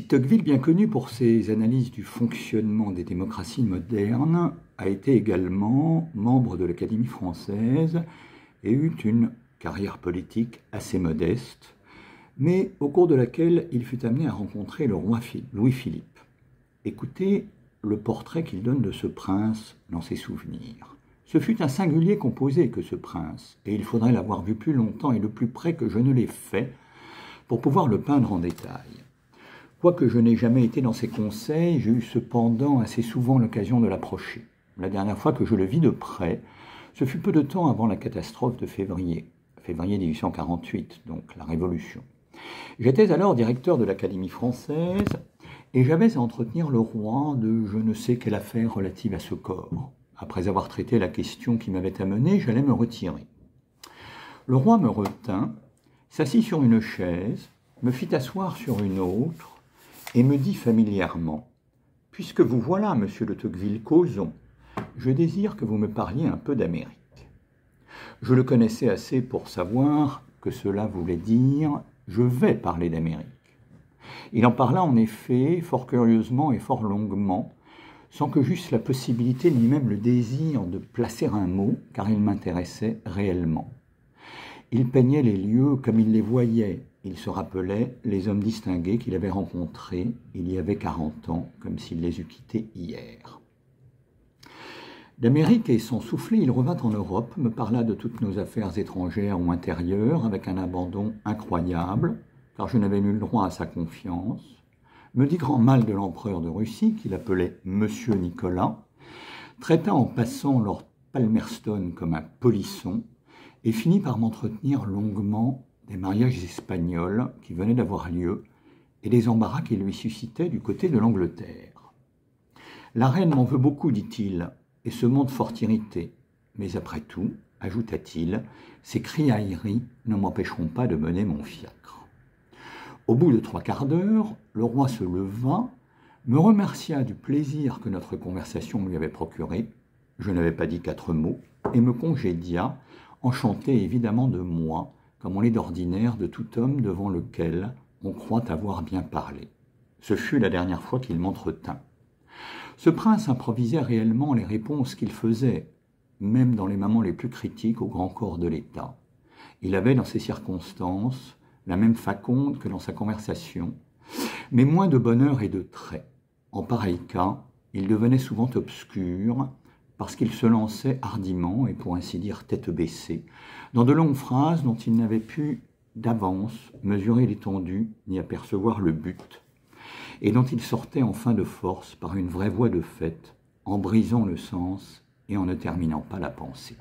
Tocqueville, bien connu pour ses analyses du fonctionnement des démocraties modernes, a été également membre de l'Académie française et eut une carrière politique assez modeste, mais au cours de laquelle il fut amené à rencontrer le roi Louis-Philippe. Écoutez le portrait qu'il donne de ce prince dans ses souvenirs. Ce fut un singulier composé que ce prince, et il faudrait l'avoir vu plus longtemps et de plus près que je ne l'ai fait pour pouvoir le peindre en détail. Quoique je n'ai jamais été dans ses conseils, j'ai eu cependant assez souvent l'occasion de l'approcher. La dernière fois que je le vis de près, ce fut peu de temps avant la catastrophe de février 1848, donc la Révolution. J'étais alors directeur de l'Académie française et j'avais à entretenir le roi de je ne sais quelle affaire relative à ce corps. Après avoir traité la question qui m'avait amené, j'allais me retirer. Le roi me retint, s'assit sur une chaise, me fit asseoir sur une autre et me dit familièrement « Puisque vous voilà, monsieur de Tocqueville, causons. Je désire que vous me parliez un peu d'Amérique. » Je le connaissais assez pour savoir que cela voulait dire « Je vais parler d'Amérique ». Il en parla en effet fort curieusement et fort longuement, sans que j'eusse la possibilité ni même le désir de placer un mot, car il m'intéressait réellement. Il peignait les lieux comme il les voyait. Il se rappelait les hommes distingués qu'il avait rencontrés il y avait 40 ans, comme s'il les eût quittés hier. D'Amérique et sans souffler, il revint en Europe, me parla de toutes nos affaires étrangères ou intérieures avec un abandon incroyable, car je n'avais nul droit à sa confiance, me dit grand mal de l'empereur de Russie, qu'il appelait Monsieur Nicolas, traita en passant Lord Palmerston comme un polisson, et finit par m'entretenir longuement des mariages espagnols qui venaient d'avoir lieu et des embarras qu'ils lui suscitaient du côté de l'Angleterre. La reine m'en veut beaucoup, dit-il, et se montre fort irrité. Mais après tout, ajouta-t-il, ces criailleries ne m'empêcheront pas de mener mon fiacre. Au bout de 3 quarts d'heure, le roi se leva, me remercia du plaisir que notre conversation lui avait procuré, je n'avais pas dit 4 mots, et me congédia, enchanté évidemment de moi, comme on l'est d'ordinaire de tout homme devant lequel on croit avoir bien parlé. Ce fut la dernière fois qu'il m'entretint. Ce prince improvisait réellement les réponses qu'il faisait, même dans les moments les plus critiques au grand corps de l'État. Il avait dans ces circonstances la même faconde que dans sa conversation, mais moins de bonheur et de traits. En pareil cas, il devenait souvent obscur, parce qu'il se lançait hardiment, et pour ainsi dire tête baissée, dans de longues phrases dont il n'avait pu d'avance mesurer l'étendue ni apercevoir le but, et dont il sortait en fin de force par une vraie voie de fait, en brisant le sens et en ne terminant pas la pensée.